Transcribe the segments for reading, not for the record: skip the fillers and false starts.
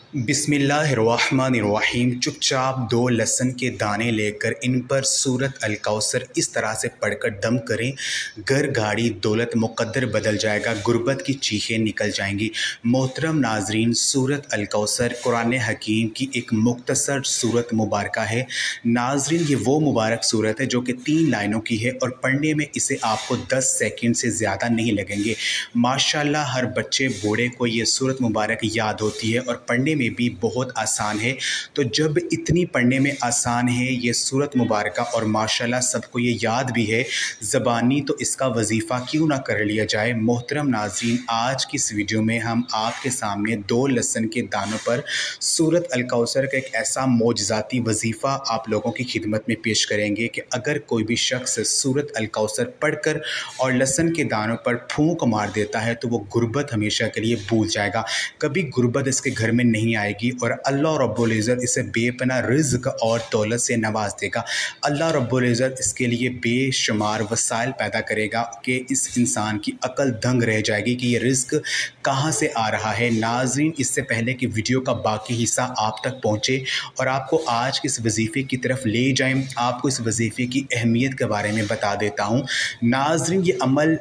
बिस्मिल्लाहिर्रहमानिर्रहीम। चुपचाप 2 लहसुन के दाने लेकर इन पर सूरत अल कौसर इस तरह से पढ़कर दम करें। घर गाड़ी दौलत मुकद्दर बदल जाएगा, गुर्बत की चीखें निकल जाएंगी। मोहतरम नाजरीन, सूरत अल कौसर कुरान हकीम की एक मुख्तसर सूरत मुबारक है। नाजरीन, ये वो मुबारक सूरत है जो कि 3 लाइनों की है और पढ़ने में इसे आपको 10 सेकंड से ज़्यादा नहीं लगेंगे। माशाल्लाह हर बच्चे बूढ़े को ये सूरत मुबारक याद होती है और पढ़ने में भी बहुत आसान है। तो जब इतनी पढ़ने में आसान है ये सूरत मुबारक और माशाल्लाह सबको ये याद भी है ज़बानी, तो इसका वजीफ़ा क्यों ना कर लिया जाए। मोहतरम नाज़रीन, आज की इस वीडियो में हम आपके सामने 2 लहसुन के दानों पर सूरत अल कौसर का एक ऐसा मौजज़ाती वजीफ़ा आप लोगों की खिदमत में पेश करेंगे कि अगर कोई भी शख्स सूरत अल कौसर पढ़कर और लहसुन के दानों पर फूंक मार देता है तो वो गुर्बत हमेशा के लिए भूल जाएगा। कभी गुर्बत इसके घर में नहीं आएगी और अल्लाह रब्बुल इज़्ज़त इसे बेपनाह रिज़्क़ और दौलत से नवाज देगा। अल्लाह रब्बुल इज़्ज़त इसके लिए बेशुमार वसाइल पैदा करेगा कि इस इंसान की अकल दंग रह जाएगी कि ये रिज़्क़ कहाँ से आ रहा है। नाज़रीन, इससे पहले कि वीडियो का बाकी हिस्सा आप तक पहुँचे और आपको आज के इस वजीफ़े की तरफ ले जाएँ, आपको इस वजीफ़े की अहमियत के बारे में बता देता हूँ। नाज़रीन, ये अमल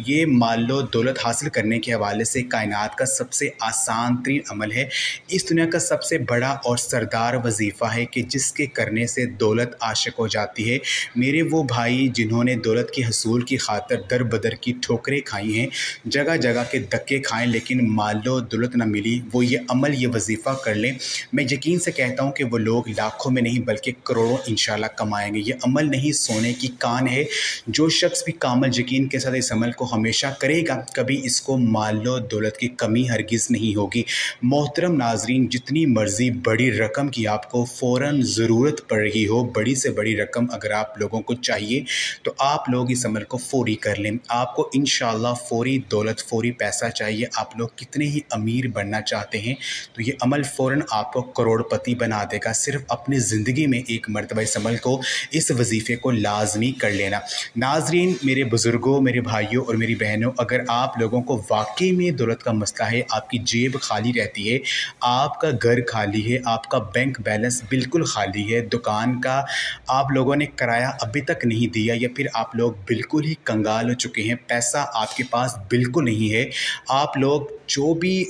ये मालो दौलत हासिल करने के हवाले से कायनात का सबसे आसान तरीन अमल है। इस दुनिया का सबसे बड़ा और सरदार वजीफ़ा है कि जिसके करने से दौलत आशिक हो जाती है। मेरे वो भाई जिन्होंने दौलत के हसूल की खातिर दर बदर की ठोकरें खाई हैं, जगह जगह के धक्के खाएँ, लेकिन मालो दौलत न मिली, वो ये अमल ये वजीफ़ा कर लें। मैं यकीन से कहता हूँ कि वो लोग लाखों में नहीं बल्कि करोड़ों इंशाल्लाह कमाएँगे। ये अमल नहीं सोने की कान है। जो शख्स भी कामल यकीन के साथ इस अमल को हमेशा करेगा, कभी इसको मालो दौलत की कमी हरगिज़ नहीं होगी। मोहतरम नाज़रीन, जितनी मर्ज़ी बड़ी रकम की आपको फ़ौरन ज़रूरत पड़ रही हो, बड़ी से बड़ी रकम अगर आप लोगों को चाहिए तो आप लोग इस अमल को फ़ौरी कर लें। आपको इंशाअल्लाह फ़ौरी दौलत, फ़ौरी पैसा चाहिए। आप लोग कितने ही अमीर बनना चाहते हैं तो ये अमल फ़ौरन आपको करोड़पति बना देगा। सिर्फ़ अपनी ज़िंदगी में एक मरतबा इस अमल को, इस वजीफ़े को लाज़मी कर लेना। नाज़रीन, मेरे बुज़ुर्गों, मेरे भाइयों और मेरी बहनों, अगर आप लोगों को वाकई में दौलत का मसला है, आपकी जेब खाली रहती है, आपका घर खाली है, आपका बैंक बैलेंस बिल्कुल खाली है, दुकान का आप लोगों ने किराया अभी तक नहीं दिया, या फिर आप लोग बिल्कुल ही कंगाल हो चुके हैं, पैसा आपके पास बिल्कुल नहीं है, आप लोग जो भी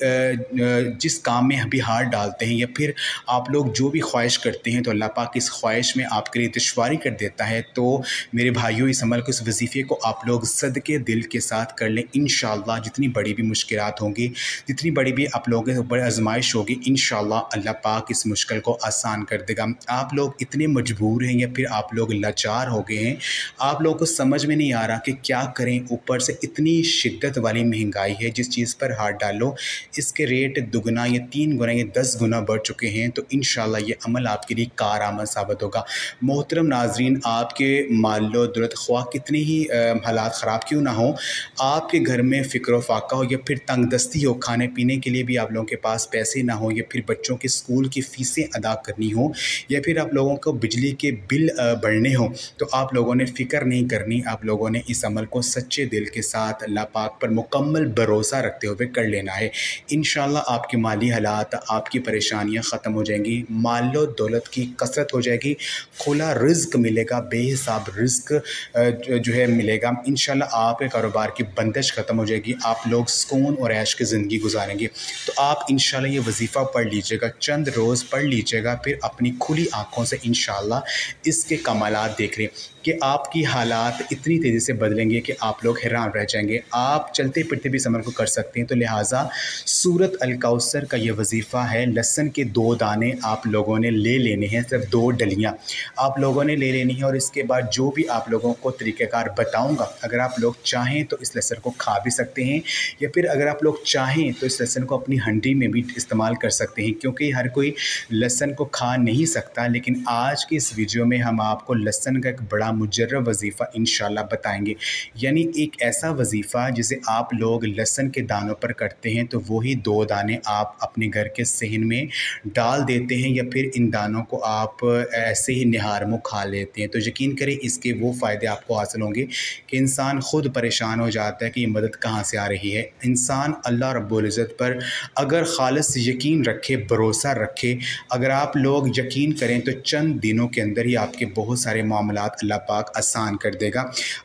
जिस काम में अभी हाथ डालते हैं या फिर आप लोग जो भी ख्वाहिश करते हैं तो अल्लाह पाक इस ख्वाहिश में आपके लिए दुश्वारी कर देता है, तो मेरे भाइयों, इस अमल को, इस वजीफ़े को आप लोग सदके दिल के साथ कर लें। इंशाअल्लाह जितनी बड़ी भी मुश्किलात होंगी, जितनी बड़ी भी आप लोगों के ऊपर आजमाइश होगी, इंशाअल्लाह अल्लाह पाक इस मुश्किल को आसान कर देगा। आप लोग इतने मजबूर हैं या फिर आप लोग लाचार हो गए हैं, आप लोगों को समझ में नहीं आ रहा कि क्या करें, ऊपर से इतनी शिद्दत वाली महंगाई है, जिस चीज़ पर हाथ डालो इसके रेट दुगना या 3 गुना या 10 गुना बढ़ चुके हैं। तो इंशाअल्लाह ये अमल आपके लिए कारआमद साबित होगा। मोहतरम नाज़रीन, आपके मालो दौलत ख्वाह कितने ही हालात ख़राब क्यों ना हो, आपके घर में फ़िक्र फाका हो या फिर तंगदस्ती हो, खाने पीने के लिए भी आप लोगों के पास पैसे ना हो, या फिर बच्चों के स्कूल की फ़ीसें अदा करनी हो, या फिर आप लोगों को बिजली के बिल भरने हो, तो आप लोगों ने फ़िक्र नहीं करनी। आप लोगों ने इस अमल को सच्चे दिल के साथ अल्लाह पाक पर मुकम्मल भरोसा रखते हुए कर लेना है। इंशाअल्लाह आपके माली हालात, आपकी परेशानियाँ ख़त्म हो जाएंगी, मालो दौलत की कसरत हो जाएगी, खुला रिज़्क मिलेगा, बेहिसाब रिज़्क जो है मिलेगा। इंशाअल्लाह आपके कारोबार की बंदिश ख़त्म हो जाएगी, आप लोग सुकून और ऐश की ज़िंदगी गुजारेंगे। तो आप इंशाअल्लाह ये वजीफ़ा पढ़ लीजिएगा, चंद रोज़ पढ़ लीजिएगा, फिर अपनी खुली आँखों से इंशाअल्लाह इसके कमालात देख लें कि आपकी हालात इतनी तेज़ी से बदलेंगे कि आप लोग हैरान रह जाएंगे। आप चलते फिरते भी इस अमल को कर सकते हैं। तो लिहाजा सूरत अल कौसर का ये वजीफ़ा है, लहसुन के 2 दाने आप लोगों ने ले लेने हैं, सिर्फ 2 डलियाँ आप लोगों ने ले लेनी है। और इसके बाद जो भी आप लोगों को तरीक़ेकार बताऊँगा, अगर आप लोग चाहें तो इस लहसुन को खा भी सकते हैं, या फिर अगर आप लोग चाहें तो इस लहसुन को अपनी हंडी में भी इस्तेमाल कर सकते हैं, क्योंकि हर कोई लहसुन को खा नहीं सकता। लेकिन आज की इस वीडियो में हम आपको लहसुन का एक बड़ा यहाँ मुजर्रब वजीफ़ा इंशाल्लाह बताएंगे। यानी एक ऐसा वजीफ़ा जिसे आप लोग लहसुन के दानों पर करते हैं, तो वही 2 दाने आप अपने घर के सहन में डाल देते हैं या फिर इन दानों को आप ऐसे ही निहार मुँह खा लेते हैं। तो यकीन करें इसके वो फ़ायदे आपको हासिल होंगे कि इंसान ख़ुद परेशान हो जाता है कि ये मदद कहाँ से आ रही है। इंसान अल्लाह रब्बुल इज़्ज़त पर अगर खालिस यकीन रखे, भरोसा रखे, अगर आप लोग यकीन करें तो चंद दिनों के अंदर ही आपके बहुत सारे मामलात अल्लाह पाक आसान कर देगा।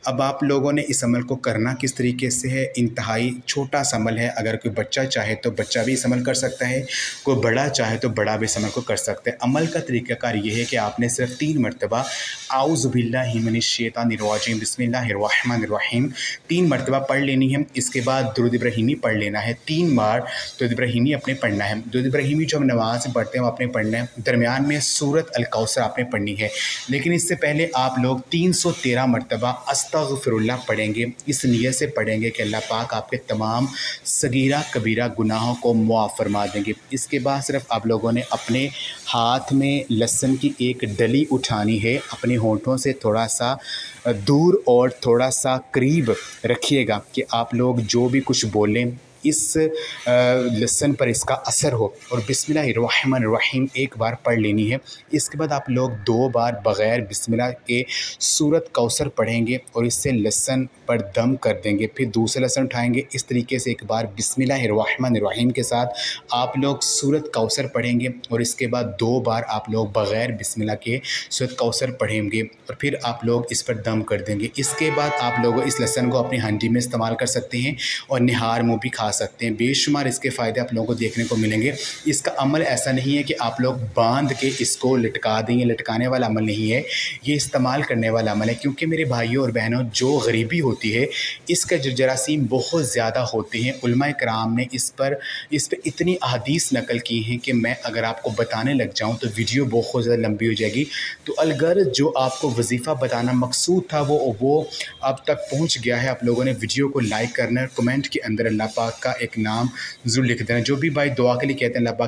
अब आप लोगों ने इस अमल को करना किस तरीके से है, इंतहाई छोटा सा अमल है। अगर कोई बच्चा चाहे तो बच्चा भी इस अमल कर सकता है, कोई बड़ा चाहे तो बड़ा भी इस अमल को कर सकता है। अमल का तरीक़ाकार ये है कि आपने सिर्फ 3 मरतबा आऊज़ु बिल्लाहि मिनश शैतानिर रजीम बिस्मिल्लाहिर रहमानिर रहीम 3 मरतबा पढ़ लेनी है। इसके बाद दुरूद इब्राहिमी पढ़ लेना है। 3 बार दुरूद इब्राहिमी अपने पढ़ना है। दुरूद इब्राहिमी जो हम नमाज़ में पढ़ते हैं वो आपने पढ़ना है। दरमियान में सूरत अल कौसर आपने पढ़नी है, लेकिन इससे पहले आप लोग 313 मरतबा अस्तग़फिरुल्लाह पढ़ेंगे। इस नियत से पढ़ेंगे कि अल्लाह पाक आपके तमाम सगीरा कबीरा गुनाहों को मुआफ़ फरमा देंगे। इसके बाद सिर्फ आप लोगों ने अपने हाथ में लहसुन की एक डली उठानी है, अपने होंठों से थोड़ा सा दूर और थोड़ा सा करीब रखिएगा कि आप लोग जो भी कुछ बोलें इस लहसुन पर इसका असर हो, और बिस्मिल्लाहिर्रहमानिर्रहीम एक बार पढ़ लेनी है। इसके बाद आप लोग 2 बार बग़ैर बिस्मिल्लाह के सूरत कौसर पढ़ेंगे और इससे लहसुन पर दम कर देंगे। फिर दूसरा लहसुन उठाएंगे, इस तरीके से एक बार बिस्मिल्लाहिर्रहमानिर्रहीम के साथ आप लोग सूरत कौसर पढ़ेंगे और इसके बाद 2 बार आप लोग बग़ैर बिस्मिल्लाह के सूरत कौसर पढ़ेंगे और फिर आप लोग इस पर दम कर देंगे। इसके बाद आप लोग इस लहसुन को अपनी हंडी में इस्तेमाल कर सकते हैं और निहार मुँह भी खा सकते हैं। बेशुमार इसके फ़ायदे आप लोगों को देखने को मिलेंगे। इसका अमल ऐसा नहीं है कि आप लोग बांध के इसको लटका दें, ये लटकाने वाला अमल नहीं है, ये इस्तेमाल करने वाला अमल है। क्योंकि मेरे भाइयों और बहनों, जो गरीबी होती है इसका जरासीम बहुत ज़्यादा होते हैं। उलमाए कराम ने इस पर इतनी अहादीस नकल की हैं कि मैं अगर आपको बताने लग जाऊँ तो वीडियो बहुत ज़्यादा लंबी हो जाएगी। तो अलगर जो आपको वजीफ़ा बताना मकसूद था वो अब तक पहुँच गया है। आप लोगों ने वीडियो को लाइक करना है, कमेंट के अंदर अल्लाह पाक का एक नाम ज़रूर लिख देना। जो भी भाई दुआ के लिए कहते हैं अल्लाह पाक